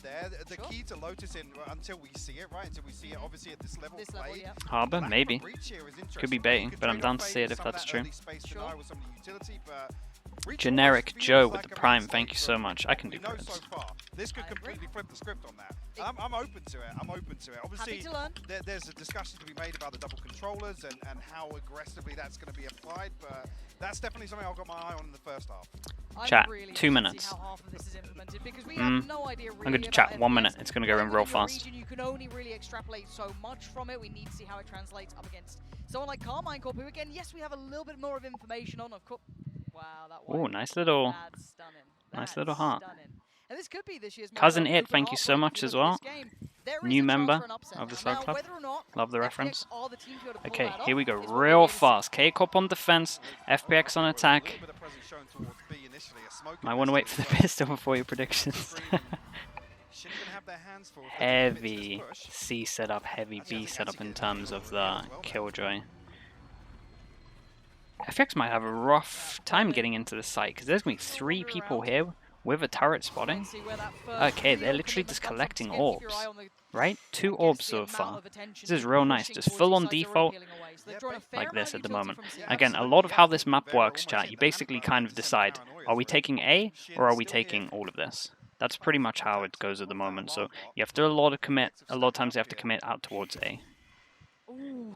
there. The key to Lotus until we see it, right? Until we see it, obviously at this level. Yeah. Harbor, maybe. Could be baiting, but I'm down to see it if that's true. Generic Joe with the Prime, thank you so much. I can do crits. This could completely flip the script on that. I'm open to it. I'm open to it. Obviously, there's a discussion to be made about the double controllers and how aggressively that's going to be applied, but that's definitely something I've got my eye on in the first half. Chat, 2 minutes. I'm going to chat 1 minute. It's going to go in real fast. You can only really extrapolate so much from it. We need to see how it translates up against someone like Karmine Corp, who again, yes, we have a little bit more of information on. Of course. Wow, that one. Ooh, nice little heart. And this could be this year's Cousin It, thank you so much as well. New member of the Sub Club. Love the reference. Okay, here we go. Real fast. K-Corp on defense. FPX on attack. Might want to wait for the pistol before your predictions. Heavy C setup, heavy B setup in terms of the Killjoy. FPX might have a rough time getting into the site because there's going to be 3 people here with a turret spotting. Okay, they're literally just collecting orbs, right? 2 orbs so far. This is real nice, just full on default like this at the moment. Again, a lot of how this map works, chat, you basically kind of decide, are we taking A or are we taking all of this? That's pretty much how it goes at the moment. So you have to a lot of times you have to commit out towards A.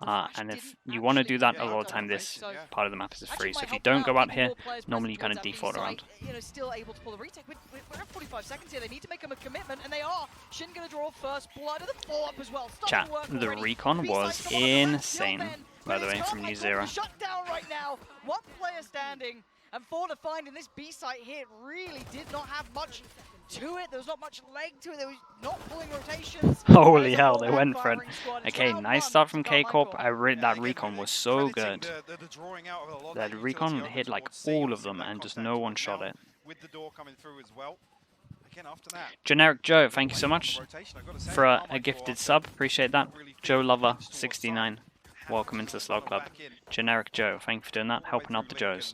And if you want to do that, a lot of the time this part of the map is free. So if you don't go out here, normally you kind of default around. Still able to pull the retake. We're at 45 seconds here. They need to make a commitment, and they are. Shin going to draw first blood of the follow-up as well. Chat, the recon was insane, by the way, from New Zero. Shut down right now. 1 player standing, and 4 to find in this B site here. It really did not have much to it. There was not much leg to it. There was not pulling rotations. Holy hell, they went for it. Okay, nice start from K-Corp. That recon was so good. That recon hit like all of them and just no one shot it. Generic Joe, thank you so much for a gifted sub. Appreciate that. Joe Lover 69. Welcome into the Slow Club. Generic Joe, thank you for doing that. Helping out the Joes.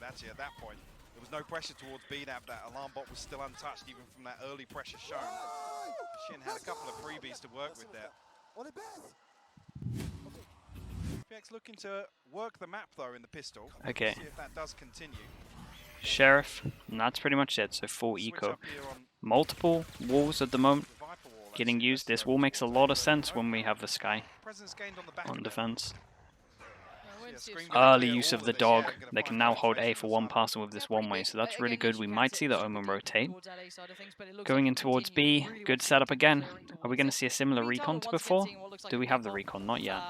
Actually, at that point, there was no pressure towards B. That alarm bot was still untouched, even from that early pressure shown. Shin had a couple of freebies to work with there. FPX looking to work the map though in the pistol. Okay. See if that does continue. Sheriff, and that's pretty much it. So full eco. Multiple walls at the moment getting used. This wall makes a lot of sense when we have the sky on defense. Early use of the dog. They can now hold A for 1 passer with this 1-way, so that's really good. We might see the Omen rotate. Going in towards B, good setup again. Are we going to see a similar recon to before? Do we have the recon? Not yet.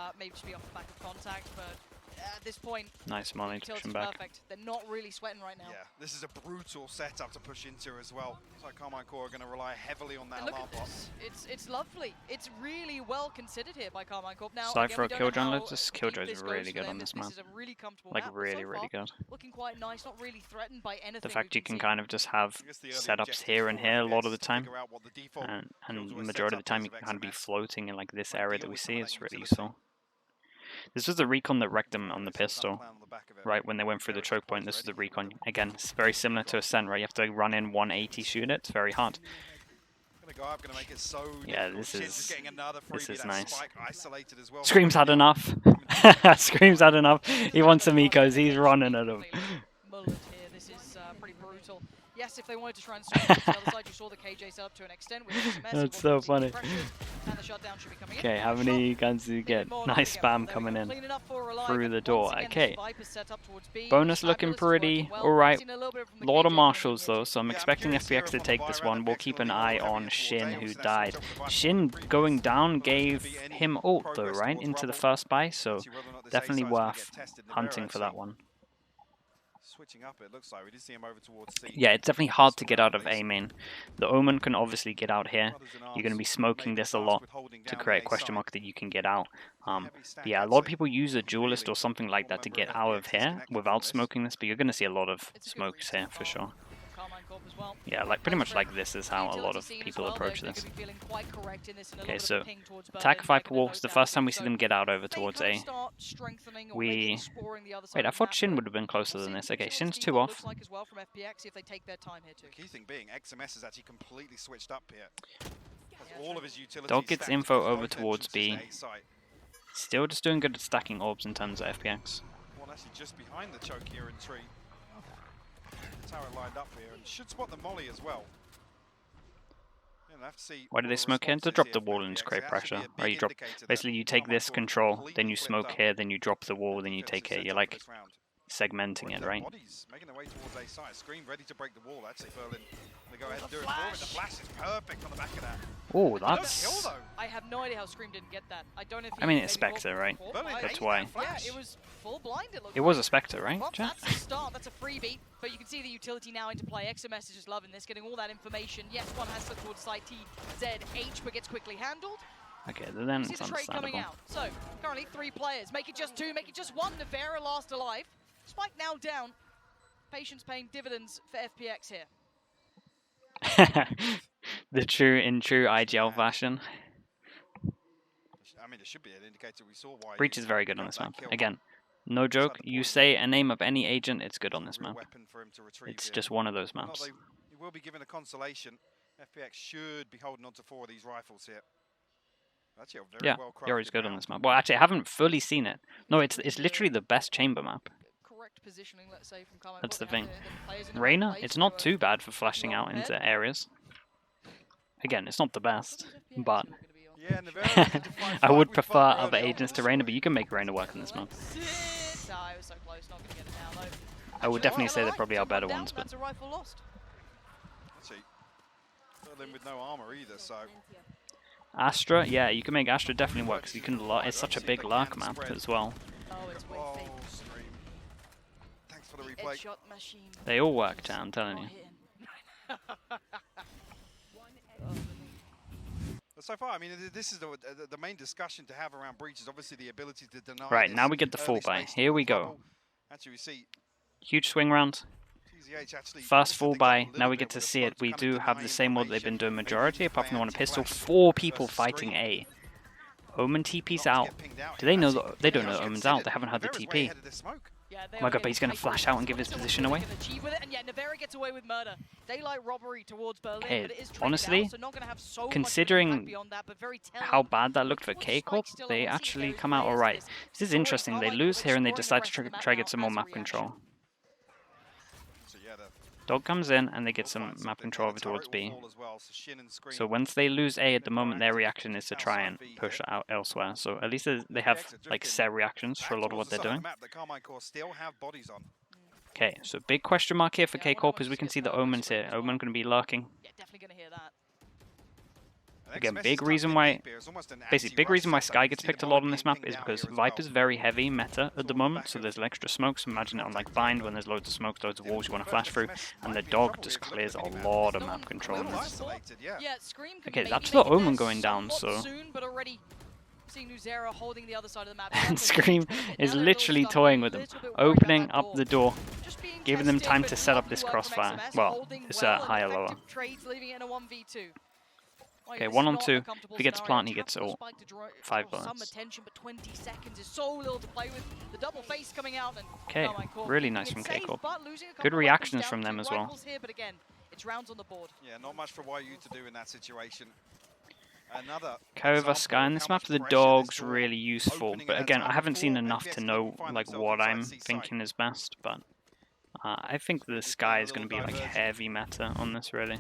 At this point, nice Molly pushing back. Perfect. They're not really sweating right now. Yeah, this is a brutal setup to push into as well. It's like Karmine Corp are going to rely heavily on that alarm bot. It's lovely. It's really well considered here by Karmine Corp. Now, Cypher Killjoy on Lotus. Killjoy's really good on this map. Really like really, really good. Looking quite nice, not really threatened by anything. The fact you can kind of just have setups here and here a lot of the time, and the majority of the time you can kind of be floating in like this area that we see is really useful. This was the recon that wrecked them on the pistol, right, when they went through the choke point. This was the recon. Again, it's very similar to Ascent, right? You have to run in 180, shoot it. It's very hard. Yeah, this is nice. Scream's had enough. Scream's had enough. He wants some ecos. He's running at him. This is pretty brutal. Yes, if they wanted to try and switch to the other side, you saw the KJ set up to an extent. That's so funny. Okay, how many guns do you get? Nice spam coming in through the door. Okay. Bonus looking pretty alright. Lot of marshals though, so I'm expecting FPX to take this one. We'll keep an eye on Shin, who died. Shin going down gave him ult though, right? Into the first buy, so definitely worth hunting for that one. Switching up, it looks like we did see him over towards C. Yeah, it's definitely hard to get out of A main. The Omen can obviously get out here. You're going to be smoking this a lot to create a question mark that you can get out. Yeah, a lot of people use a duelist or something like that to get out of here without smoking this, but you're going to see a lot of smokes here for sure. Yeah, like pretty much like this is how a lot of people approach this. Okay, so attack Viper Wall is the first time we see them get out over towards A. Wait, I thought Shin would have been closer than this. Okay, Shin's 2 off. The key thing being, XMS is actually completely switched up here. All of his utilities Dog gets info over both towards B. entrances to A site. Still just doing good at stacking orbs in terms of FPX. Well, actually just behind the choke here in tree. The tower lined up here and should spot the molly as well. Yeah, we'll have to see Why do they smoke here? To drop the wall and just create pressure. Right, you drop. Basically, you take this control, then you smoke here, then you drop the wall, then you take here. You're like segmenting it, right? Bodies making their way towards A side. Scream ready to break the wall. Actually, Berlin. They go ahead and do it for him. The flash is perfect on the back of that. Oh, that's. I have no idea how Scream didn't get that. I don't know if I mean, it's Spectre, right? That's why. Yeah, it was full blind. It was a Spectre, right? Well, that's a start. That's a freebie. But you can see the utility now into play. XMS is just loving this, getting all that information. Yes, one has to look towards side TZH, but gets quickly handled. Okay, then See it's the trade coming understandable. out. So currently 3 players. Make it just 2. Make it just 1. Nevera last alive. Spike now down. Patience paying dividends for FPX here. In true IGL fashion. I mean, it should be an indicator we saw why. Breach is very good on this map. Again, no joke. You say a name of any agent, it's good on this map. It's just one of those maps. He will be given a consolation. FPX should be holding on to 4 of these rifles here. Actually, Yeah, Yori's good on this map. Well, actually, I haven't fully seen it. No, it's literally the best chamber map. Positioning, let's say, from Karmine That's the Corp. thing. The Reyna, it's not too bad for flashing out into areas. Again, it's not the best, but yeah, Nevera I would prefer other agents to Reyna, but you can make Reyna work in this map. I would definitely say they're probably our better ones, but Berlin with no armor either, so Astra, yeah, you can make Astra definitely work because you can. It's such a big lurk map as well. They all work, chat, I'm telling you. So far, I mean, this is the main discussion to have around Breach is obviously the ability to deny. Right, now we get the full buy. Here we go. Actually, we see huge swing round. First full buy. Now we get to see it. We do have the same what they've been doing majority, apart from the one in pistol. 4 people fighting A. Omen TP's out. Do they know that? They don't know that Omen's out. They haven't heard the TP. Oh my god, but he's going to flash out and give his position away. Hey, honestly, considering how bad that looked for K-Corp, they actually come out alright. This is interesting. They lose here and they decide to try get some more map control. Dog comes in and they get some map control over towards B. So once they lose A at the moment, their reaction is to try and push out elsewhere. So at least they have like set reactions for a lot of what they're doing. Okay, so big question mark here for K-Corp as we can see the Omen's here. Omen going to be lurking. Again, big reason why Sky gets picked a lot on this map is because Viper's very heavy meta at the moment, so there's extra smokes. Imagine it on like Bind when there's loads of smokes, loads of walls you want to flash through, and the Dog just clears a lot of map control on this. Okay, that's the Omen going down, so... And Scream is literally toying with them, opening up the door, giving them time to set up this crossfire. Well, it's higher lower. Okay, 1 on 2. If he gets plant, he gets all 5 bullets. Okay, really nice from K-Corp. Good reactions from them as well. Yeah, not much for YU to do in that situation. Kova Sky in this map, the Dog's really useful, but again, I haven't seen enough to know like what I'm thinking is best, but I think the Sky is going to be like heavy meta on this really.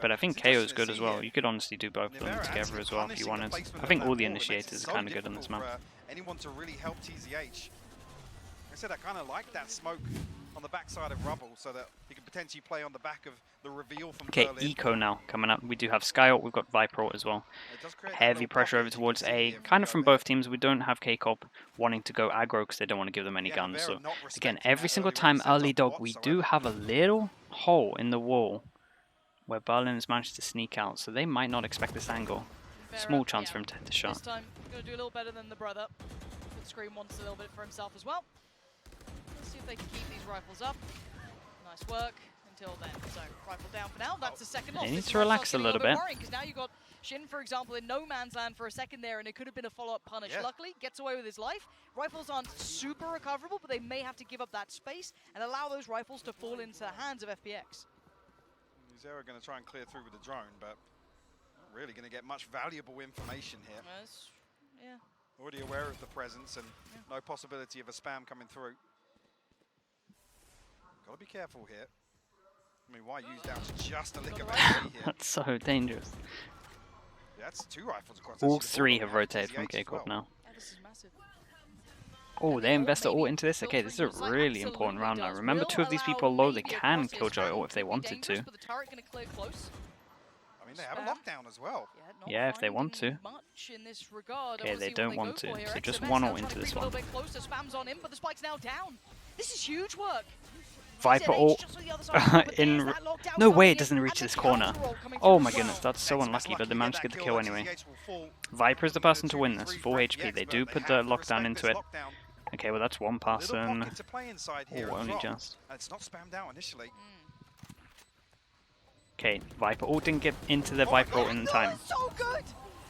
But I think KO is good as well. You could honestly do both of them together as well if you wanted. I think all the initiators are kind of good on this map. Anyone to really help TZH. Like I said, I kind of like that smoke on the backside of Rubble so that he can potentially play on the back of the reveal from Okay, Berlin. Eco now coming up. We do have Skyalt, we've got Viper as well. Heavy pressure over towards A, kind of from both teams. We don't have K-Corp wanting to go aggro because they don't want to give them any guns. So again, every single time early Dog, we do have a little hole in the wall where Berlin has managed to sneak out. So they might not expect this angle. Small chance for him to hit the shot. This time, going to do a little better than the brother. But Scream wants a little bit for himself as well. Let's see if they can keep these rifles up. Nice work until then. So rifle down for now. That's the second loss. They need to relax a little bit. Because now you got Shin, for example, in no man's land for a second there, and it could have been a follow-up punish. Yeah. Luckily, gets away with his life. Rifles aren't super recoverable, but they may have to give up that space and allow those rifles to fall into the hands of FPX. Zero going to try and clear through with the drone, but not really going to get much valuable information here. Yeah. Already aware of the presence and no possibility of a spam coming through. Got to be careful here. I mean, why use down to just a lick of HP here? That's so dangerous. Yeah, that's 2 rifles across. All 3 have rotated from K-Corp now. Yeah, this is massive. Oh, they invested all into this? Okay, this is a really important round now. Remember, 2 of these people are low, they can Killjoy ult if they wanted to. I mean, they have a lockdown as well. Yeah, if they want to. Okay, they don't want to, so just 1 ult into this one. This is huge work. Viper ult in... No way it doesn't reach this corner. Oh my goodness, that's so unlucky, but they managed to get the kill anyway. Viper is the person to win this, full HP. They do put the lockdown into it. Okay, well that's 1 person. Oh, only just. It's not spammed out initially. Okay, Viper ult didn't get into the Viper ult in time.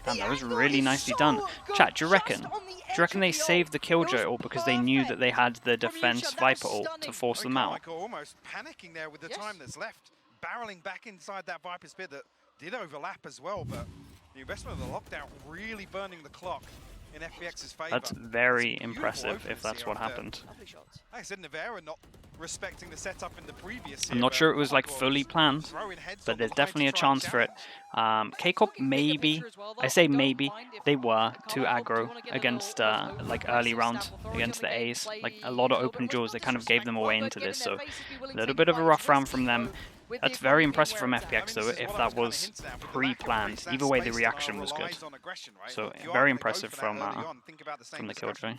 Damn, that was really nicely done. Chat, do you reckon they saved the Killjoy ult because they knew that they had the defense Viper ult to force them out? Almost panicking there with the time that's left, barreling back inside that Viper Spear that did overlap as well, but the investment of the lockdown really burning the clock in FPX's favor. That's very impressive if that's what happened. Like I said, Nevera not respecting the setup in the previous I'm not sure it was like fully planned, but there's definitely a chance for it. K-Corp maybe, I say maybe, they were too aggro against like early round against the A's. Like a lot of open duels, they kind of gave them away into this, so a little bit of a rough round from them. That's very impressive from FPX though, if that was pre-planned. Either way, the reaction was good. So very impressive from the Killjoy.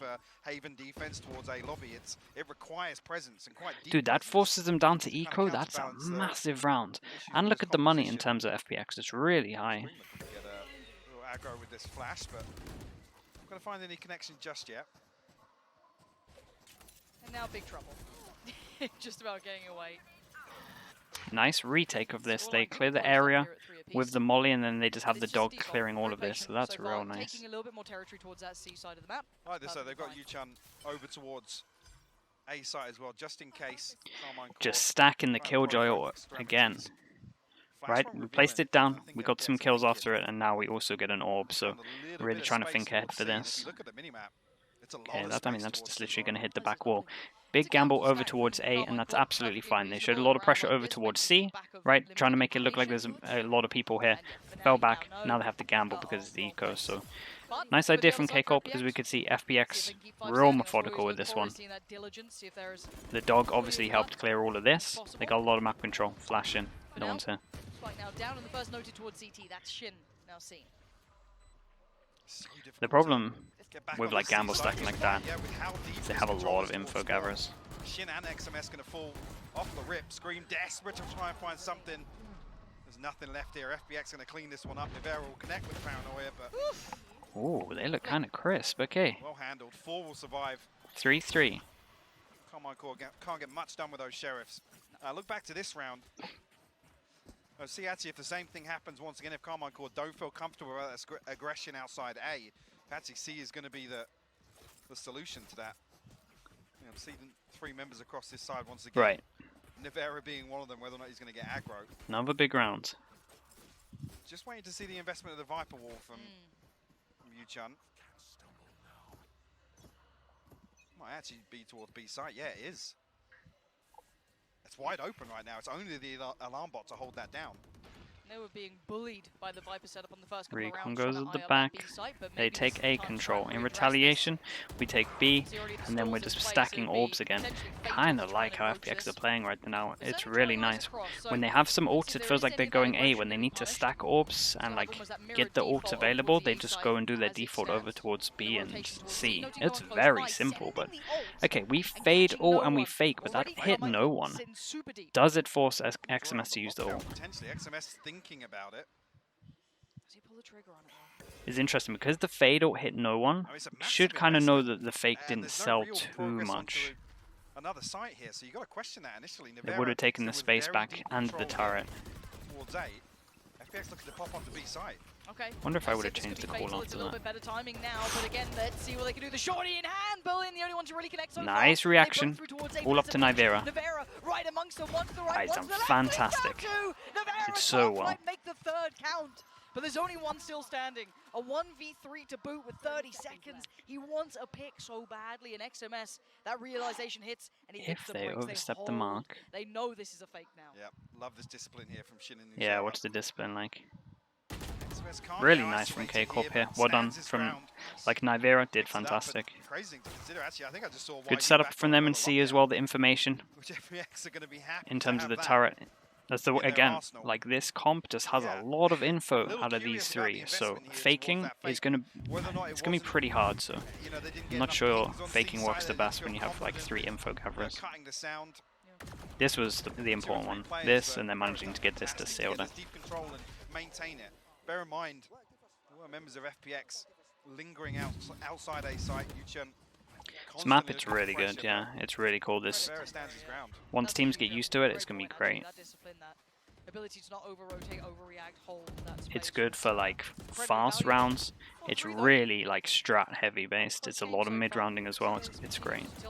Dude, that forces them down to eco. That's a massive round. And look at the money in terms of FPX. It's really high. Aggro with this flash, but not going to find any connection just yet. And now big trouble. Just about getting away. Nice retake of this. They clear the area with the molly, and then they just have the dog clearing all of this. So that's real nice. Taking a little bit more territory towards that C side of the map. Like this, so they've got Yu-Chan over towards A side as well, just in case. Just stacking the Killjoy again. Right, we placed it down, we got some kills after it, and now we also get an orb. So really trying to think ahead for this. Okay, I mean that's just literally going to hit the back wall. Big gamble over towards A, and that's absolutely fine. They showed a lot of pressure over towards C, right? Trying to make it look like there's a lot of people here. Fell back, now they have to gamble because of the eco, so... Nice idea from K-Corp, as we could see FPX real methodical with this one. The dog obviously helped clear all of this. They got a lot of map control. Flash in, no one's here. The problem with like gamble stacking like that is they have a lot of info gatherers. Shin and XMS going to fall off the rip. Scream desperate to try and find something. There's nothing left here. FPX going to clean this one up. Nevera will connect with Paranoia, but... Ooh, they look kind of crisp. Okay. Well handled. 4 will survive. 3-3. Karmine Corp can't get much done with those sheriffs. Look back to this round. See actually if the same thing happens once again, if Karmine Corp don't feel comfortable about that aggression outside A, Patsy C is going to be the solution to that. I'm seeing 3 members across this side once again. Right. Nevera being one of them, whether or not he's going to get aggro. Another big round. Just waiting to see the investment of the Viper Wall from Yu-Chan. Might actually be towards B site. Yeah, it is. It's wide open right now. It's only the alarm bot to hold that down. They were being bullied by the Viper setup on the first couple of Recon rounds. goes at the back. They take A control. In retaliation, we take B, and then we're just stacking orbs again. Kind of like how FPX are playing right now. It's really nice. When they have some ults, it feels like they're going A. When they need to stack orbs and like get the ults available, they just go and do their default over towards B and C. It's very simple, but okay, we fade ult and we fake, but that hit no one. Does it force XMS to use the ult? Potentially, XMS thinking about it. Does he pull the trigger on it? It's interesting because the fade ult hit no one. You should kind of know that the fake didn't sell too much. another site here, so you got to question that initially. They would have taken the space back and the turret. Towards A. FPX looking to pop off the B site. Okay. Wonder if I would have changed the call It's a little bit better timing now, but again, let's see what they can do. The shorty in hand, Berlin, the only one to really connect so nice far. reaction. All up to Nivera. Nivera right amongst them, one to the right, He's one done to the left. fantastic. Did so well. Make the third count. But there's only one still standing. A 1v3 to boot with 30 seconds. He wants a pick so badly in XMS. That realization hits, and he hits the brakes. If they overstep the mark. They know this is a fake now. Yeah, love this discipline here from Shin. Yeah, what's the discipline like? Really nice from Karmine Corp here. Well done from, like, Nivera did fantastic. Good setup from them and C as well, the information in terms of the turret. That's the again, like this comp just has a lot of info out of these three, so faking is gonna be pretty hard. So I'm not sure faking works the best when you have like 3 info gatherers. This was the important one. This, and then managing to get this to seal it. Bear in mind, there were members of FPX lingering outside A site. This map, it's really good, yeah. It's really cool. This, once teams get used to it, it's going to be great. It's good for like fast rounds. It's really like strat heavy based. It's a lot of mid rounding as well. It's great. It's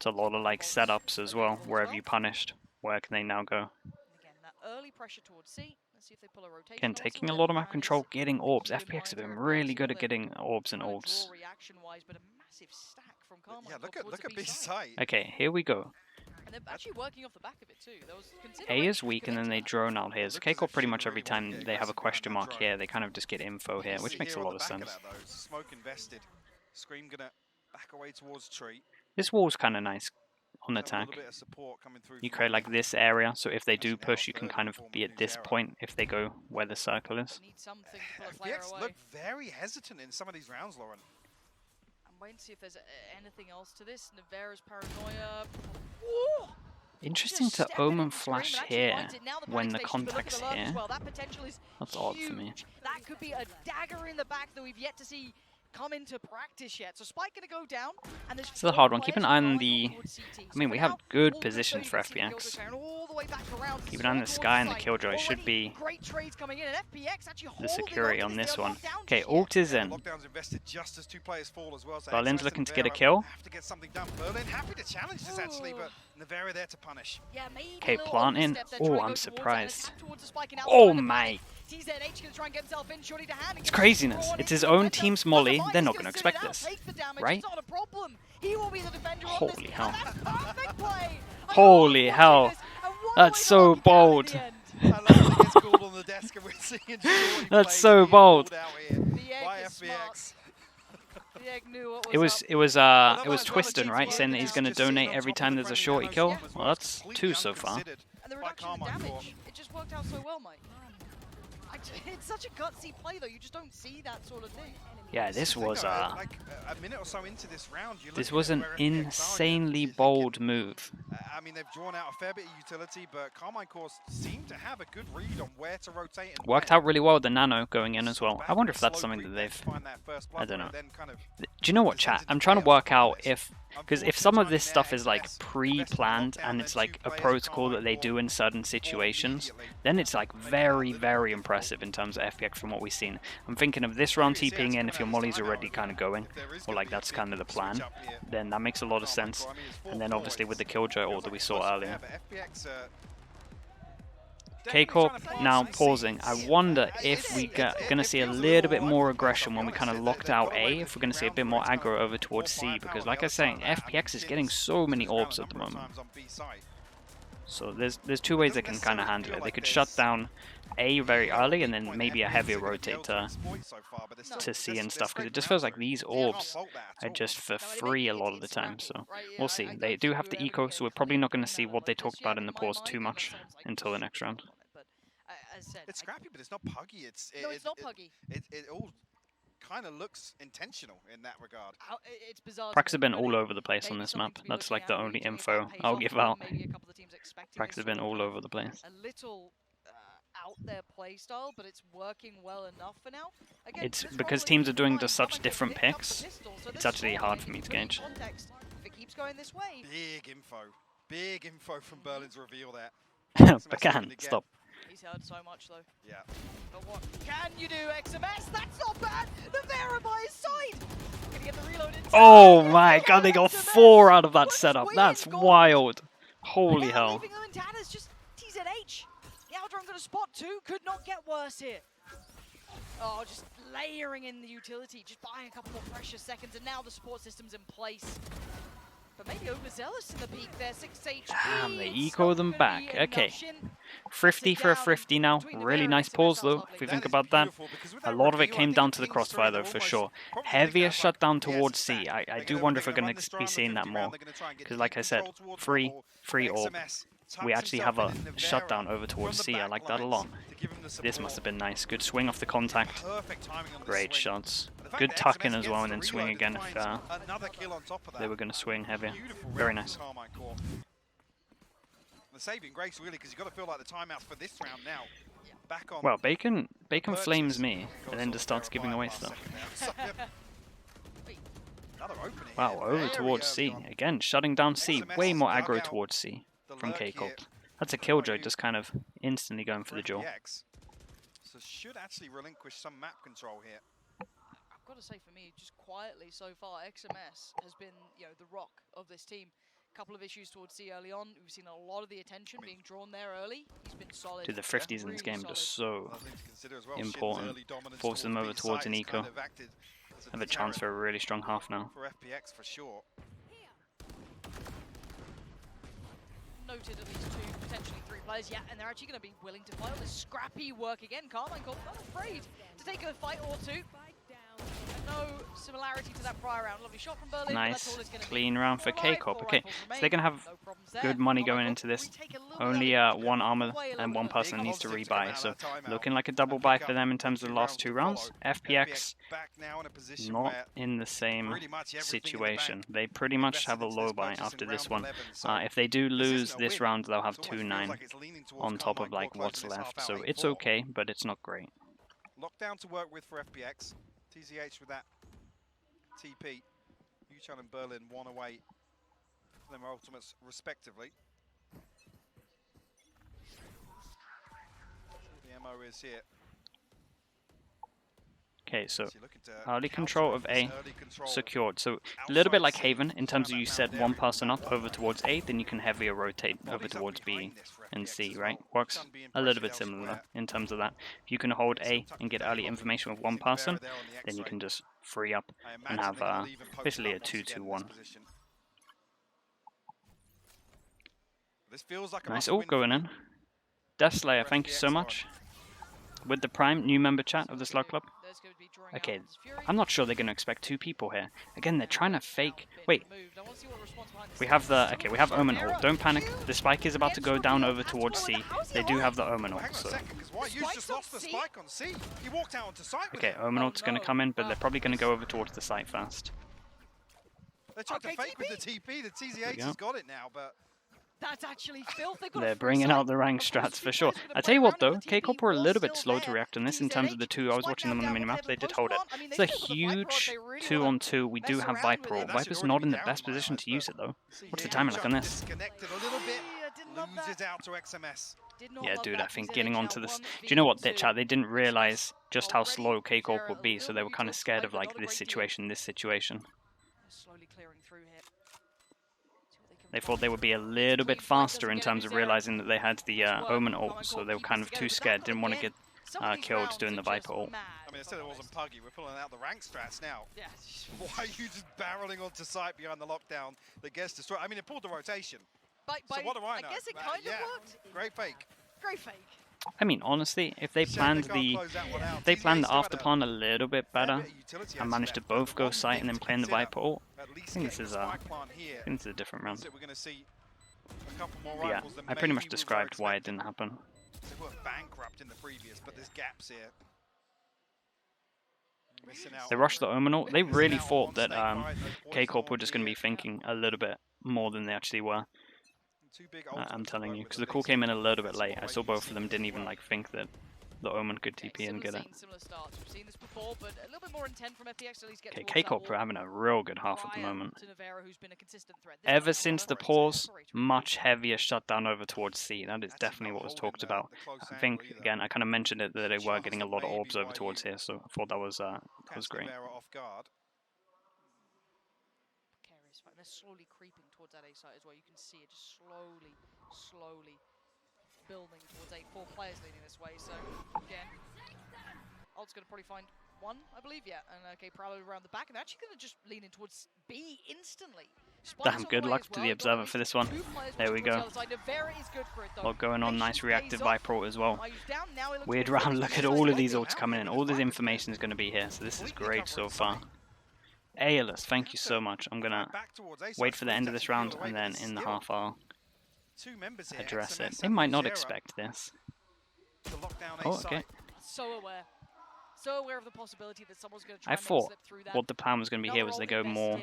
a lot of like setups as well. Wherever you punished, where can they now go? Early pressure towards C. Let's see if they pull a rotation. Again, taking a lot of map control, getting orbs. FPX have been really good at getting orbs and orbs. Yeah, look at B site. Okay, here we go. And they're actually working off the back of it too. A is weak, and then they drone out here. So Karmine Corp pretty much every time they have a question mark here, they kind of just get info here, which makes a lot of sense. Smoke invested. Scream gonna back away towards tree. This wall's kind of nice on attack. You create like this area, so if they do push, you can kind of be at this point if they go where the circle is. FPX look very hesitant in some of these rounds, Lauren. I'm waiting to see if there's anything else to this. Nivera's paranoia. Interesting to Omen flash here when the contact's here. That's odd for me. That could be a dagger in the back that we've yet to see come into practice yet. So Spike gonna go down, and there's it's a hard one. Keep an eye on the... I mean, we have good positions for FPX. Keep an eye on the Sky and the Killjoy. Should be the security on this one. Okay, ult is in. Berlin's looking to get a kill. Okay, plant in. Oh, I'm surprised. Oh my... It's craziness. It's his own team's molly. They're not going to expect this, right? Holy hell. Holy hell. That's so bold. That's so bold. It was Twiston, right? Saying that he's going to donate every time there's a shorty kill. Well, that's 2 so far. And the reduction in damage, it just worked out so well, Mike. It's such a gutsy play, though. You just don't see that sort of thing. Yeah, this was like a minute or so into this round. This was an insanely bold move. I mean, they've drawn out a fair bit of utility, but Karmine Corp seem to have a good read on where to rotate. And worked out really well with the nano going in as well. I wonder if that's something that they've... I don't know. Do you know what, chat? I'm trying to work out if... Because if some of this stuff is like pre-planned and it's like a protocol that they do in certain situations, then it's like very, very impressive in terms of FPX from what we've seen. I'm thinking of this round TPing in if your molly's already kind of going, or like that's kind of the plan, then that makes a lot of sense. And then obviously with the Killjoy ult that we saw earlier. Karmine Corp now pausing. I wonder if we're going to see a little bit more aggression when we kind of locked out A, if we're going to see a bit more aggro over towards C, because like I was saying, FPX is getting so many orbs at the moment. So there's 2 ways they can kind of handle it. They could shut down A very early and then maybe a heavier rotate to C and stuff, because it just feels like these orbs are just for free a lot of the time. So we'll see. They do have the eco, so we're probably not going to see what they talked about in the pause too much until the next round. It's scrappy, but it's not puggy. No, it's not puggy. It all kind of looks intentional in that regard. It's bizarre. Prax have been all over the place on this map. That's like the only info I'll give out. Prax have been all over the place. A little about their playstyle, but it's working well enough for now. Again, It's because teams are doing just such different picks. So It's actually hard for me to gauge. Context, if it keeps going this way. Big info from Berlin's reveal there. Bacan, stop. He's heard so much though. Yeah. But what can you do, XMS? That's not bad. The Vera by his side. Gonna get the reload inside. Oh my god, they got 4 out of that setup. That's wild. Holy hell. Leaving them in Tanner's just TZH. The Aldron got a spot too. Could not get worse here. Oh, just layering in the utility, just buying a couple more precious seconds, and now the support system's in place. But maybe overzealous in the peak there, 6 HP. Damn, they eco them back. Okay. Thrifty for a Thrifty now. Really nice pause though, if we think about that. A lot of it came down to the crossfire though, for sure. Heavier shutdown towards C. I do wonder if we're going to be seeing that more. Because like I said, free orb. We actually have a shutdown over towards C. I like that a lot. This must have been nice. Good swing off the contact. Great shots. Good tuck in as well and then swing again if they were going to swing heavier. Very nice. The saving grace really, because you got to feel like the timeouts for this round now. Back on. Well, Bacon flames me and then just starts giving away stuff. Wow, over towards C. Again, shutting down C. Way more aggro towards C from K-Corp. That's a killjoy just kind of instantly going for the jaw. So should actually relinquish some map control here. I've got to say for me, just quietly so far, XMS has been, you know, the rock of this team. Couple of issues towards C early on. We've seen a lot of the attention being drawn there early. He's been solid. Dude, the Thrifties in this game are just so important. Force them over towards an eco. Have a chance for a really strong half now. For FPX for sure. Noted at least 2, potentially 3 players, yeah, and they're actually going to be willing to fight on this scrappy work again. Karmine Corp not afraid to take a fight or two. No similarity to that prior round. Lovely shot from Berlin. Nice, clean round for K-Corp. Okay, so they're going to have good money going into this. Only 1 armor and 1 person needs to rebuy. So looking like a double buy for them in terms of the last 2 rounds. FPX not in the same situation. They pretty much have a low buy after this one. If they do lose this round, they'll have 2-9 on top of like what's left. So it's okay, but it's not great. Lockdown to work with for FPX. TZH with that TP. Yuchan and Berlin 1 away from their ultimates respectively. The MO is here. Okay, so early control of A secured. So a little bit like Haven in terms of you set 1 person up over towards A, then you can heavier rotate over towards B and C, right? Works a little bit similar in terms of that. If you can hold A and get early information with 1 person, then you can just free up and have basically a 2-2-1. Nice ult going in. Death Slayer, thank you so much. With the Prime, new member chat of the Slug Club. Okay, I'm not sure they're going to expect 2 people here. Again, they're trying to fake... Wait. We have the... Okay, we have Omen ult. Don't panic. The spike is about to go down over towards C. They do have the Omen ult, so... Okay, Omen ult's going to come in, but they're probably going to go over towards the site first. They tried to fake with the TP. The TZH has got it now, but... That's actually filth. They're bringing out the rank strats for sure. I tell you what though, K-Corp were a little bit slow to react on this in terms of the 2. I was watching them on the minimap, they did hold it. It's a huge 2-on-2. We do have Viper ult. Viper's not in the best position to use it though. What's the timing like on this? Yeah, dude, I think getting onto this... Do you know what, chat? They didn't realize just how slow K-Corp would be, so they were kind of scared of like this situation. Slowly clearing through here. They thought they would be a little bit faster in terms of realizing that they had the Omen ult, so they were kind of too scared, didn't want to get killed doing the Viper ult. I mean, I said it wasn't puggy, we're pulling out the rank strats now. Yeah. Why are you just barreling onto site behind the lockdown that gets destroyed? I mean, it pulled the rotation. So what do I know? I guess it kind of worked. Great fake. Great fake. I mean, honestly, if they planned the after plan a little bit better and managed to both go site and then play in the Viper ult, I think this is a different round. But yeah, I pretty much described why it didn't happen. They were bankrupt in the previous, but there's gaps here. They rushed the Omen ult. They really thought that K-Corp were just going to be thinking a little bit more than they actually were. I'm telling you, because the call came in a little bit late. I saw both of them didn't even like think that the Omen could TP and get it. Okay, K-Corp are having a real good half at the moment. Ever since the pause, much heavier shutdown over towards C. That is definitely what was talked about. I think, again, I kind of mentioned it that they were getting a lot of orbs over towards here, so I thought that was great. They're slowly creeping towards that A site as well. You can see it just slowly building towards A. 4 players leading this way, so again, Alt's going to probably find one, I believe, yeah. And okay, probably around the back, and they're actually going to just lean in towards B instantly. Damn, good luck to the Observer for this one. There we go. A lot going on, nice reactive Viper as well. Weird round, look at all of these ults coming in. All this information is going to be here, so this is great so far. Aeolus, thank you so much. I'm going to wait for the end of this round, and then in the half I'll address it. They might not expect this. Oh, okay. So aware of the possibility that someone's going to try I and thought slip through that. what the plan was going to be here was they go more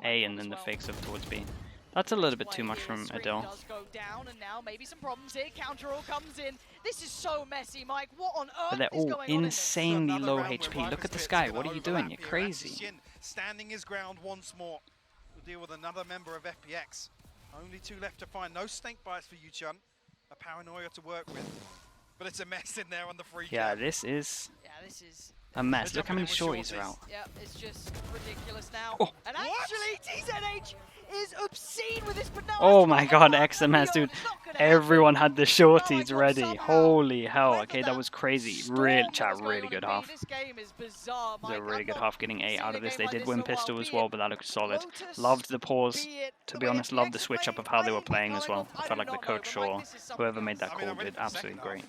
A and then the fakes up towards B. That's a little bit too much from Adele. Does go down, and now maybe some problems here. Counter all comes in. This is so messy, Mike. What on earth But they're is all going on insanely low HP. Look at this guy. What are you doing? You're crazy. Standing his ground once more. We'll deal with another member of FPX. Only 2 left to find. No snake bites for Yuchun. A paranoia to work with. But it's a mess in there on the free Yeah, this is a mess. Look how many shorties are out. Yeah, it's just ridiculous now. Oh. And actually, TZH is obscene with this, but now Oh my god, XMS, dude. Everyone had the shorties ready. Holy hell. Okay, that was crazy. Really good half. This game is bizarre, It was a really good half getting 8 out of this. They did win pistol as well, but that looked solid. Loved the pause. To be honest, loved the switch up of how they were playing as well. I felt like the coach or whoever made that call did absolutely great.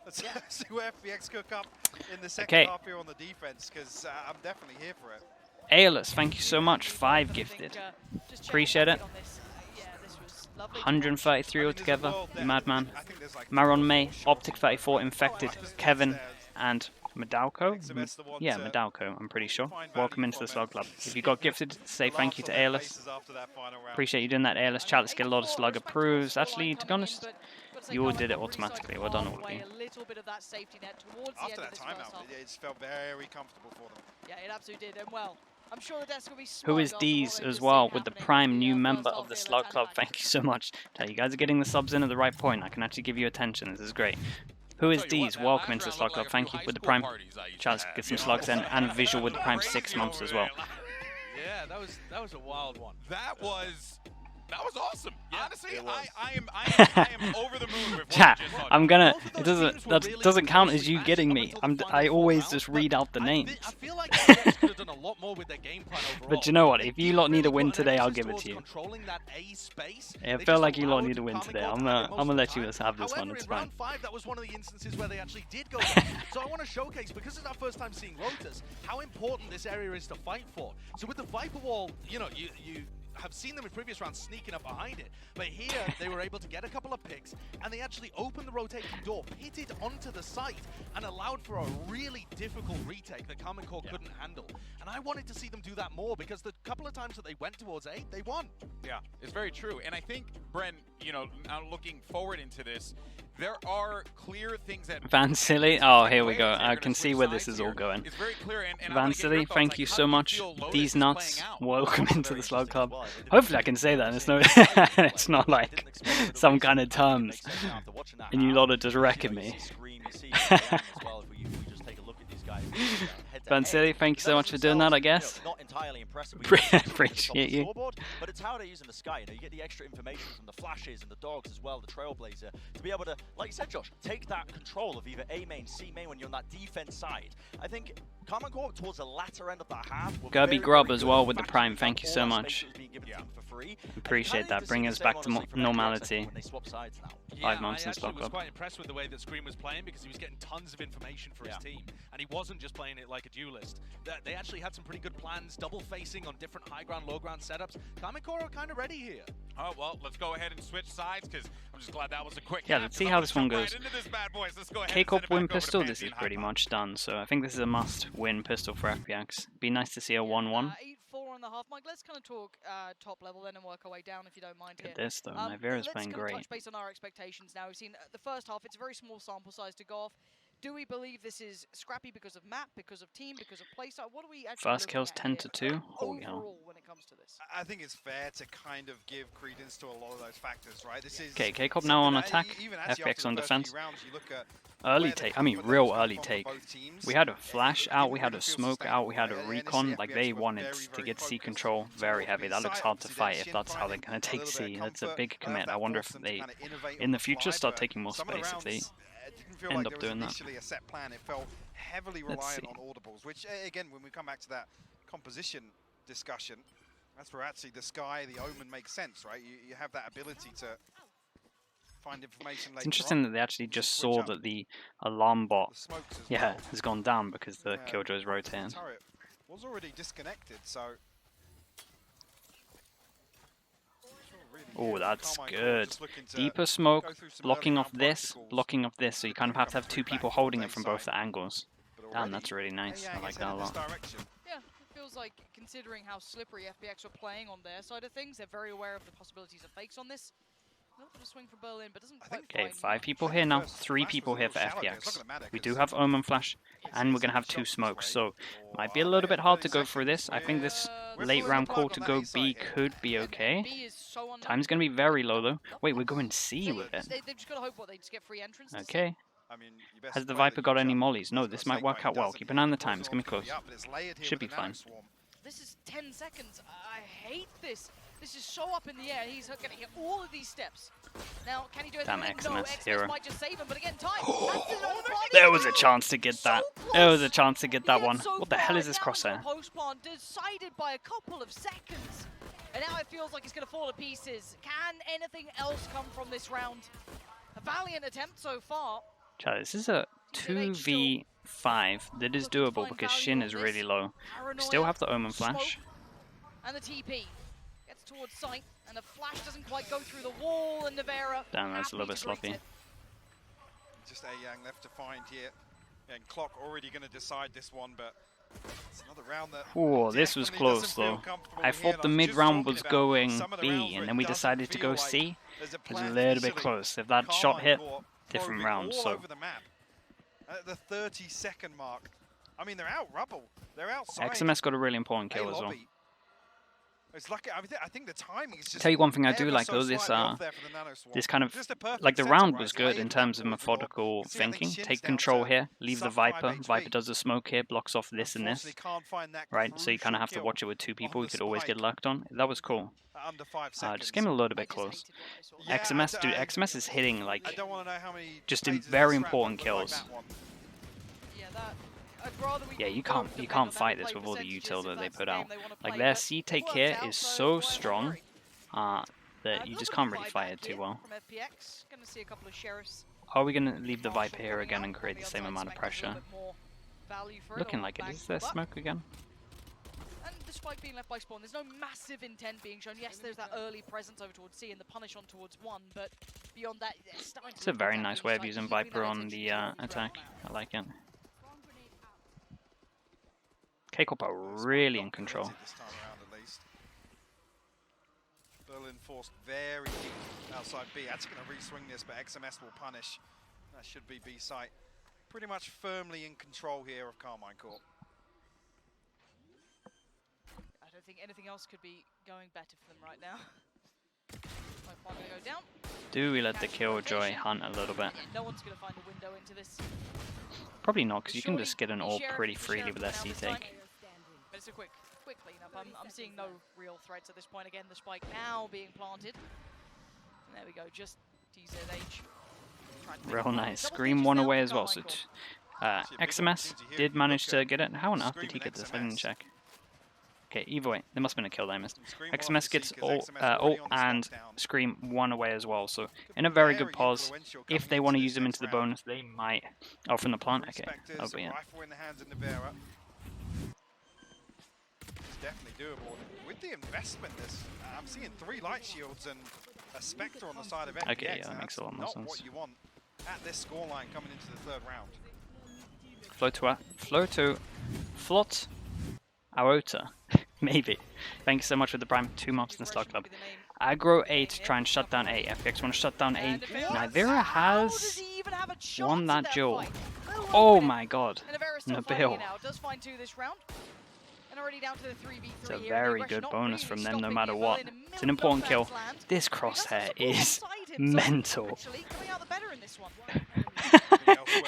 Let's see where FPX cook up in the second half here on the defense, because I'm definitely here for it. Aeolus, thank you so much. 5 gifted. Appreciate it. 133 altogether, you madman. Maron May, Optic 34, Infected, Kevin, and Medalco? Yeah, Medalco, I'm pretty sure. Welcome into the Slug Club. If you got gifted, say thank you to Aeolus. Appreciate you doing that, Aeolus. Chat, let's get a lot of Slug approves. Actually, to be honest, you all did it automatically. Well done, all of you. After that timeout, it felt very comfortable for them. Yeah, it absolutely did. And well, I'm sure the desk will be Who is Deez as well, with the prime new member of the Slug Club. Thank you so much. You guys are getting the subs in at the right point. I can actually give you attention. This is great. Who is Deez? Welcome into the Slug Club. Thank you with the prime. Chance get some slugs in, and Visual with the prime 6 months as well. Yeah, that was a wild one. That was awesome. Yeah, honestly, I am over the moon with Chat, I'm gonna. That doesn't count as you getting me. I always just read out the names. I feel like they could have done a lot more with their game plan overall. But you know what? If you lot need a win today, I'll give it to you. Yeah, I feel like you lot need a win today. I'm gonna let you just have this one. It's fine. Round 5, that was one of the instances where they actually did go down. So I want to showcase, because it's our first time seeing Lotus, how important this area is to fight for. So with the Viper Wall, you know, you have seen them in previous rounds sneaking up behind it, but here they were able to get a couple of picks, and they actually opened the rotating door, pitted onto the site, and allowed for a really difficult retake that Karmine Corp couldn't handle. And I wanted to see them do that more, because the couple of times that they went towards A, they won. Yeah, it's very true. And I think, Bren, you know, now looking forward into this, there are clear things that Van Silly, oh here we go. I can see where this is all going. It's very clear, and Van Silly, thank you so much. These nuts, welcome into the Slug Club. Hopefully I can say that. It's no, it's not like some kind of terms, and you lot are just wrecking me. Van Silly, thank you so much for doing that, I guess. Appreciate you. But it's how they're using the sky. You know, you get the extra information from the flashes and the dogs as well, the Trailblazer, to be able to, like you said, Josh, take that control of either A main, C main when you're on that defense side. I think Karmine Corp towards the latter end of that half. Gubby Grub as well with the prime. Thank you so much. Appreciate that. Bring us back to normality. 5 months in Slug Club. I was quite impressed with the way that Scream was playing, because he was getting tons of information for his team, and he wasn't just playing it like a duelist. They actually had some pretty good plans, double facing on different high ground, low ground setups. Karmine Corp are kind of ready here. Oh, well, let's go ahead and switch sides, because I'm just glad that was a quick Yeah, let's see how this one goes. K-Corp win pistol, this is pretty much done, so I think this is a must-win pistol for FPX. Be nice to see a 1-1. on the half mic. Let's kind of talk top level then and work our way down if you don't mind. Look Here. at this though, Nivera's playing great. Let's touch base on our expectations now. We've seen the first half. It's a very small sample size to go off. Do we believe this is scrappy because of map, because of team, because of playstyle? What do we actually First kills 10-2. Overall, when it comes to this? I think it's fair to kind of give credence to a lot of those factors, right? This is Okay, K-Corp now on attack, FPX on defense. Early take, I mean real early take. We had a flash out, we had a smoke out, we had a recon. Like they wanted to get C control very heavy. That looks hard to fight if that's how they're going to take C. That's a big commit. I wonder if they, in the future, start taking more space if they end up doing that. Initially a set plan. It felt heavily reliant on audibles, which again, when we come back to that composition discussion, that's where actually the Sky, the Omen makes sense, right? You have that ability to find information later. It's interesting that they actually just saw that the alarm bot, has gone down because the Killjoy is rotating. The turret was already disconnected, so. Oh, that's good. Deeper smoke, blocking off this, so you kind of have to have two people holding it from both the angles. Damn, that's really nice. I like that a lot. Yeah, it feels like, considering how slippery FPX are playing on their side of things, they're very aware of the possibilities of fakes on this. A little bit of swing from Berlin, but doesn't quite. Okay, 5 people here now, 3 people here for FPX. We do have Omen Flash, and we're going to have 2 smokes, so might be a little bit hard to go through this. I think this late round call to go B could be okay. Time's going to be very low though. Wait, we're going C with it. They've just got to hope they just get free entrance. Okay. Has the Viper got any mollies? No, this might work out well. Keep an eye on the time, it's going to be close. Should be fine. This is 10 seconds. I hate this. This is so up in the air. He's going to hit all of these steps. Now, can he do it? Damn, No, XMS hero. might just save him, but again, time. There was a chance to get that. There was a chance to get that one. What the hell is this crosshair? Post-plant decided by a couple of seconds. And now it feels like it's going to fall to pieces. Can anything else come from this round? A valiant attempt so far. Chad, this is a 2v5 that is doable because Shin is really low. We still have the Omen Flash. And the TP gets towards sight, and the flash doesn't quite go through the wall, and Nivera. Damn, that's a little bit sloppy. Just a Yang left to find here. And Clock already going to decide this one, but it's another round that. Oh, this was close though. I thought the mid round was going B, and then we decided to go C. It was a little bit close. If that shot hit, different round. So. At the 30-second mark. I mean, they're out rubble. They're outside. XMS got a really important kill as well. It's lucky. I think the timing is just. Tell you one thing I do like though, this kind of like the round was good in terms of methodical thinking. Take control here, leave the Viper. Viper does the smoke here, blocks off this and this. Right, so you kind of have to watch it with 2 people. You could always get lucked on. That was cool. Just came a little bit close. XMS, dude, XMS is hitting like just in very important kills. Yeah, you can't fight this with all the util that they put out. Like their C take here is so strong that you just can't really fight it too well. Are we gonna leave the Viper here again and create the same amount of pressure? Looking like it. Is there smoke again? And the spike being left by Spawn, there's no massive intent being shown. Yes, there's that early presence over towards C and the punish on towards 1, but beyond that, it's starting to. It's a very nice way of using Viper on the attack. I like it. K-Corp are really in control. This time around at least. Berlin forced very deep outside B. That's going to re-swing this, but XMS will punish. That should be B site. Pretty much firmly in control here of Karmine Corp. I don't think anything else could be going better for them right now. Go down. Do we let the Killjoy hunt a little bit? Yeah, no one's going to find a window into this. Probably not, because you can just get an AWP pretty freely with that C take. But it's a quick cleanup. I'm seeing no real threats at this point. Again, the spike now being planted. And there we go, just TZH. Real nice. Scream 1 away as well. So XMS did manage to get it. How on earth did he get this? I didn't check. Okay, either way, there must have been a kill that I missed. XMS gets ult and Scream 1 away as well. So in a very good pause. If they want to use them into the bonus, they might. Oh, from the plant? Okay, that'll be it. Definitely doable. With the investment, I'm seeing 3 light shields and a Spectre on the side of FPX. Okay, yeah, that makes a lot more sense. Not what you want at this scoreline coming into the 3rd round. Float to Aota. Maybe. Thank you so much for the prime. 2 months in the Slug Club. Aggro A to try and shut down A. FPX want to shut down A. Nivera has won that duel. Oh my god. Nabil. It's a very good bonus from them no matter what. It's an important kill. This crosshair is mental.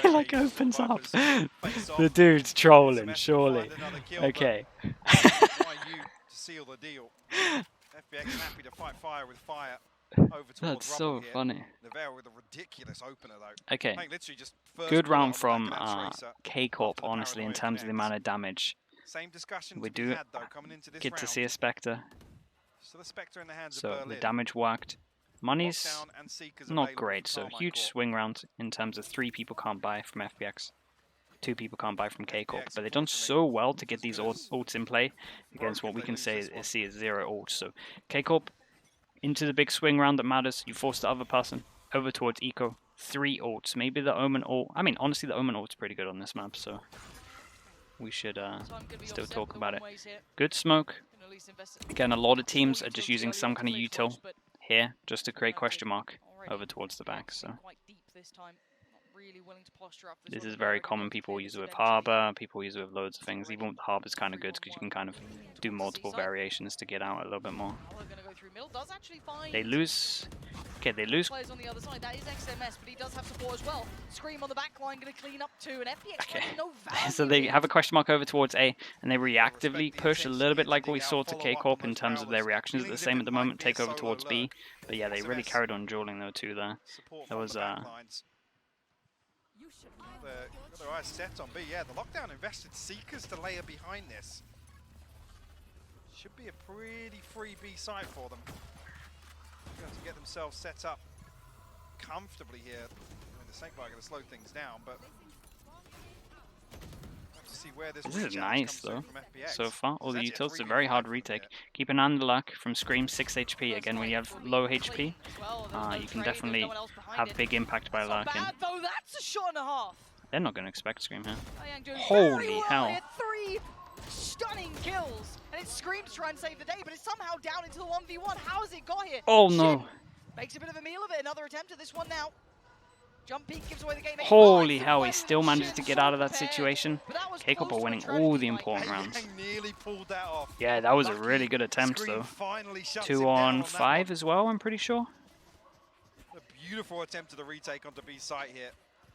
It like opens up. The dude's trolling, surely. Okay. That's so funny. Okay. Good round from K-Corp, honestly, in terms of the amount of damage. We do get to see a Spectre. So the damage worked. Money's not great, so huge swing round in terms of 3 people can't buy from FPX. 2 people can't buy from K-Corp, but they've done so well to get these ults in play against what we can see is 0 ults. So K-Corp into the big swing round that matters. You force the other person over towards Eco. 3 ults. Maybe the Omen ult. I mean, honestly, the Omen ult's pretty good on this map, so we should still talk about it. Good smoke. Again, a lot of teams are just using some kind of util here just to create question mark over towards the back. So this is very common. People use it with Harbor, people use it with loads of things. Even with Harbor's kind of good because you can kind of do multiple variations to get out a little bit more. They lose. Okay, they lose. Okay, so they have a question mark over towards A, and they reactively push a little bit like what we saw to K-Corp in terms of their reactions. Are the same at the moment, take over towards B. But yeah, they really carried on dueling though too there. There was got their eyes set on B. Yeah, the lockdown invested Seekers to layer behind this. Should be a pretty free B side for them. Going to get themselves set up comfortably here. I mean, the Snakebite going to slow things down, but to see where this is nice though. So far, all the utils. It's a very hard retake. Keep an eye on the luck from Scream, 6 HP. Again, when you have low HP, you can definitely have big impact by lurking. They're not going to expect Scream here. Holy hell. 3 stunning kills, and it's Scream to try and save the day, but it's somehow down into the 1v1. How has it got here? Oh no. Makes a bit of a meal of it. Another attempt at this one now. Jump peek gives away the game. Holy hell, he still managed to get out of that situation. K-Corp are winning all the important rounds. Yeah, that was a really good attempt though. 2 on 5 as well, I'm pretty sure. A beautiful attempt at the retake onto B site here.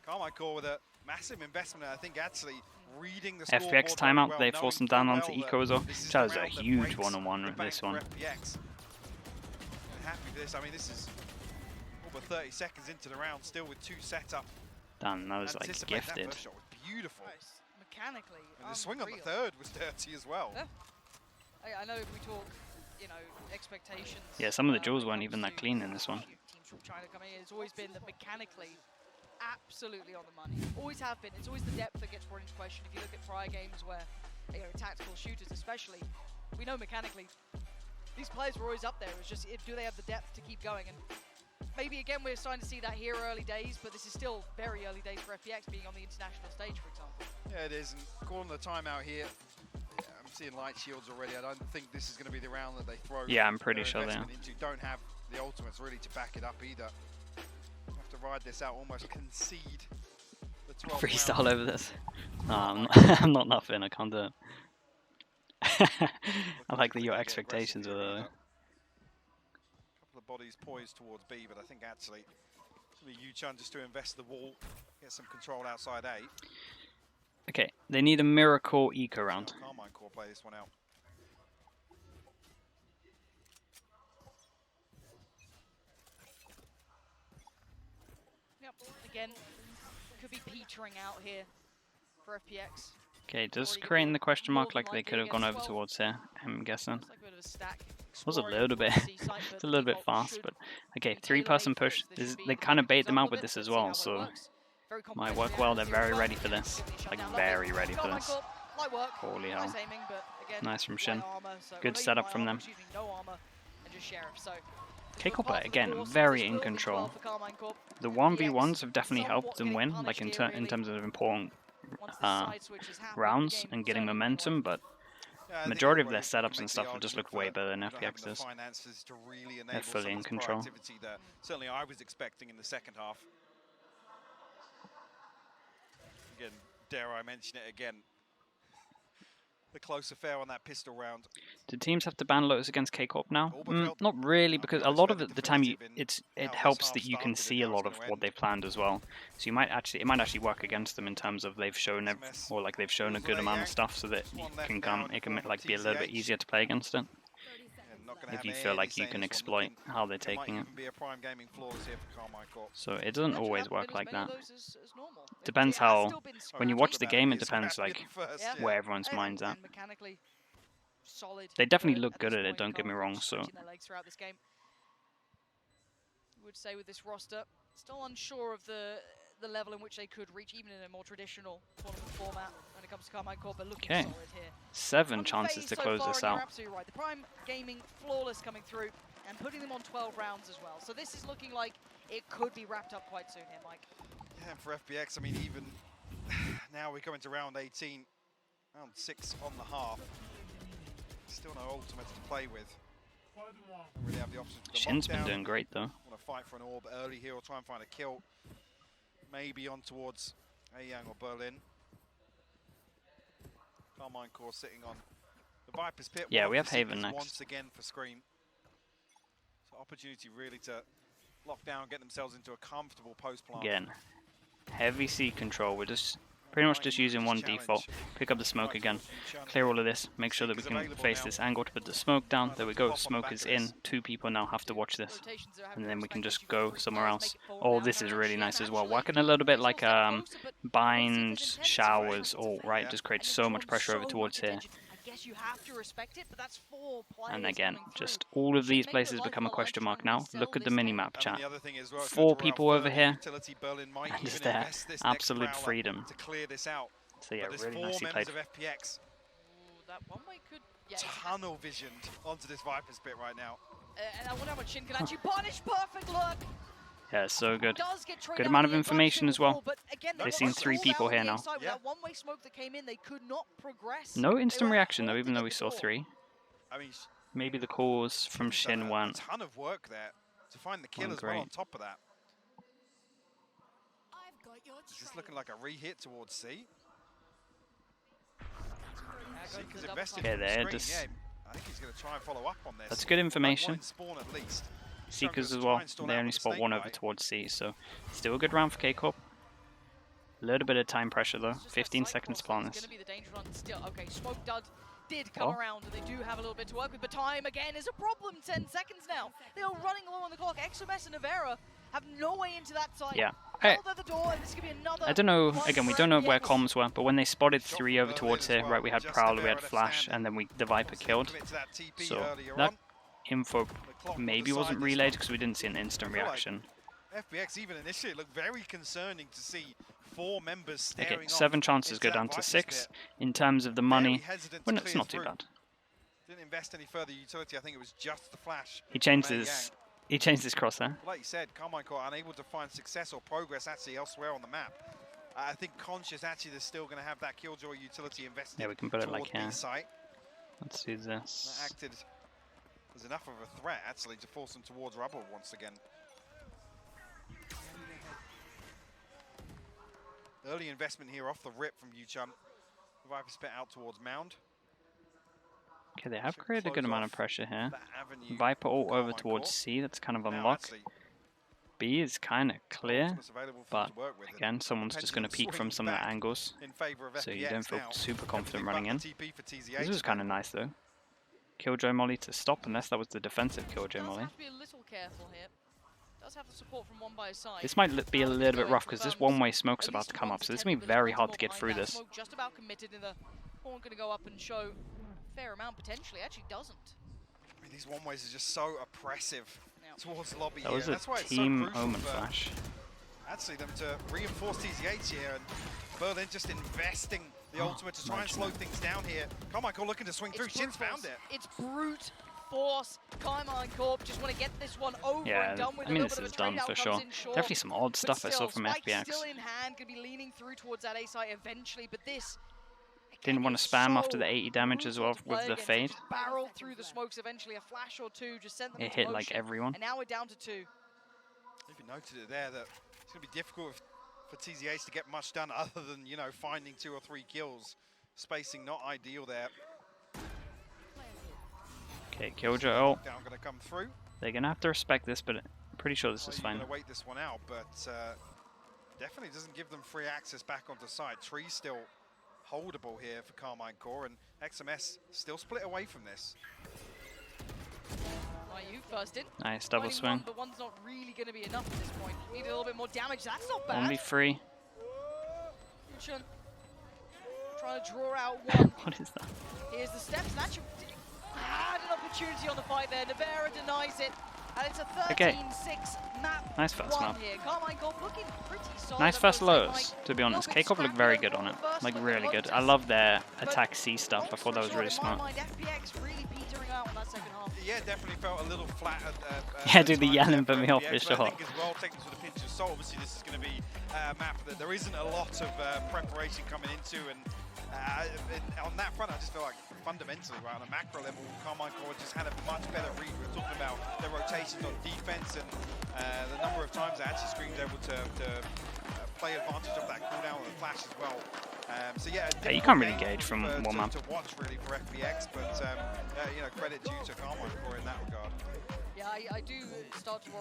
Karmine Corp with a massive investment, and I think actually reading the FPX timeout, they forced him down onto Eco as well. That was a huge one-on-one with this one. Happy with this. I mean, this is over 30 seconds into the round, still with 2 set up. Damn, that was like gifted. That first shot was beautiful. Mechanically, and the swing on the third was dirty as well. Yeah. I know if we talk, you know, expectations. Yeah, some of the duels weren't even that clean in this one. Teams from China coming in, it's always been that mechanically, absolutely on the money. Always have been. It's always the depth that gets brought into question. If you look at prior games where, you know, tactical shooters especially, we know mechanically these players were always up there. It's just, do they have the depth to keep going? And maybe again we're starting to see that here early days, but this is still very early days for FPX being on the international stage, for example. Yeah, it is. And calling the timeout here, yeah, I'm seeing light shields already. I don't think this is going to be the round that they throw. Yeah, I'm pretty sure they are. Don't have the ultimates really to back it up either. Have to ride this out, almost concede the 12th freestyle over this. No, I'm not nothing. I can't do it. I like that your expectations were there. Couple of bodies poised towards B, but I think actually it's going to be Yu-Chun just to invest the wall, get some control outside A. Okay, they need a miracle eco round. Karmine Corp play this one out. Yep, again, could be petering out here for FPX. Okay, just creating the question mark like they could have gone over towards here, I'm guessing. It was a little bit, it's a little bit fast, but okay, 3-person push. They kind of bait them out with this as well, so might work well. They're very ready for this, like very ready for this. Holy hell. Nice from Shin. Good setup from them. K-Corp again, very in control. The 1v1s have definitely helped them win, like in terms of important rounds and getting momentum, but majority of their setups and stuff will just look way better than FPX's. They're fully in control. That certainly I was expecting in the second half. Again, dare I mention it again. The close affair on that pistol round. Do teams have to ban Lotus against K-Corp now? Not really, because a lot of the time it helps that you can see a lot of what they've planned as well. So it might actually work against them in terms of they've shown they've shown a good amount of stuff, so that it can like be a little bit easier to play against it. If you feel like you can exploit how they're taking it. So it doesn't always work like that. Depends how, when you watch the game, it depends like where everyone's mind's at. They definitely look good at it, don't get me wrong, so. Would say with this roster, still unsure of the level in which they could reach, even in a more traditional tournament format when it comes to Karmine Corp, but looking solid here. 7 chances to close this out. You're absolutely right. The Prime Gaming flawless coming through and putting them on 12 rounds as well. So this is looking like it could be wrapped up quite soon here, Mike. Yeah, and for FPX, I mean, even now we're coming to round 18, round 6 on the half. Still no ultimates to play with. Don't really have the option to Shin's been doing great though. Want to fight for an orb early here or try and find a kill. Maybe on towards Yang or Berlin. Karmine Corp sitting on the Viper's Pit. Yeah, we have Haven next. Once again for Scream. So opportunity really to lock down, get themselves into a comfortable post plant. Again, heavy C control. We're just pretty much just using one default. Pick up the smoke again. Clear all of this. Make sure that we can face this angle to put the smoke down. There we go. Smoke is in. 2 people now have to watch this. And then we can just go somewhere else. Oh, this is really nice as well. Working a little bit like bind, showers, all right. Just creates so much pressure over towards here. And again, just all of these places become a question mark now. Look at the mini-map, chat. 4 people over here, and just their absolute freedom. So yeah, really nicely played. Tunnel visioned onto this Viper's Pit right now. And I wonder how much Shin can actually punish. Perfect look. Yeah, so good. Good amount of information as well. They've seen 3 people here now. No instant reaction though, even though we saw 3. Maybe the calls from Shin weren't. A ton of work there to find the kill as well on top of that. Is this looking like a re-hit towards C? Yeah, there. Just, I think he's going to try and follow up on this. That's good information. Spawn at least. Seekers as well. They only spot 1 over towards C, so still a good round for K-Corp. A little bit of time pressure though. 15 seconds to plan this. Okay, Smoke did come around, and they do have a little bit to work with, but time again is a problem. 10 seconds now. They are running low on the clock. XMS and Navera have no way into that side. Yeah. I don't know, again, we don't know where comms were, but when they spotted 3 over towards here, right, we had Prowler, we had Flash, and then the Viper killed. So that info maybe wasn't relayed because we didn't see an instant reaction. FPX even initially looked very concerning to see 4 members staring. Okay, 7 chances go down to 6. In terms of the money, well, it's not too bad. Didn't invest any further utility. I think it was just the Flash. He changed his crosshair. Like you said, Karmine Corp unable to find success or progress actually elsewhere on the map. I think conscious actually they're still going to have that Killjoy utility invested. Yeah, we can put it like here. Site. Let's do this. That acted as enough of a threat actually to force them towards rubble once again. Early investment here off the rip from Yuchun. Viper's Pit out towards Mound. Okay, they have created a good amount of pressure here. Viper all over towards C, that's kind of unlocked. B is kind of clear, but again, someone's just going to peek from some of the angles, so you don't feel super confident running in. This was kind of nice though. Killjoy Molly to stop, unless that was the defensive Killjoy Molly. This might be a little bit rough because this one-way smoke's about to come up, so this is going to be very hard to get through this. Just about committed in the horn, going to go up and show a fair amount potentially. Actually doesn't. I mean, these one-ways are just so oppressive towards lobby. That was a team omen flash. Actually, them to reinforce TZH here, and Berlin just investing the ultimate to try and slow things down here. Karmine Corp looking to swing through. Shin's found it. It's brute force. Karmine Corp just want to get this one over and done with. I mean, this is done for sure. Definitely some odd stuff I saw from FPX. Still in hand, could be leaning through towards that A site eventually, but this, Didn't want to spam after the 80 damage as well with the fade. Barreled through the smokes eventually, a flash or two just sent them It into hit motion. like everyone. And now we're down to 2. Even noted it there that it's going to be difficult for TZH to get much done other than, you know, finding 2 or 3 kills. Spacing not ideal there. Okay, Killjoy ult. Down going to come through. They're going to have to respect this, but I'm pretty sure this is fine. Going to wait this one out, but definitely doesn't give them free access back onto site. Tree's still holdable here for Karmine Corp, and XMS still split away from this. You first in. Nice double swing. One, but one's not really going to be enough at this point. Need a little bit more damage. That's not bad. Only 3. Trying to draw out one. What is that? Here's the steps. And actually, had an opportunity on the fight there. Navera denies it. And it's a 13-6 map. Nice first map. Here. Karmine Corp looking pretty solid. Nice first Lotus, to be honest. K-Corp looked very good on it. Like, really good. I love their attack C stuff. I thought that was really smart. FPX really petering out in that second half. Yeah, definitely felt a little flat. Yeah, dude, the yelling put me off for sure. I think as well, taking this with a pinch of salt. Obviously, this is going to be a map that there isn't a lot of preparation coming into, and on that front, I just feel like fundamentally, right, on a macro level, Karmine Corp just had a much better read. We were talking about their rotations on defense and the number of times that actually Scream's able to play advantage of that cooldown on the flash as well. So yeah, you can't really gauge from one map. To watch really for FPX, but you know, credit due to Karmine Corp in that regard. Yeah, I do start to worry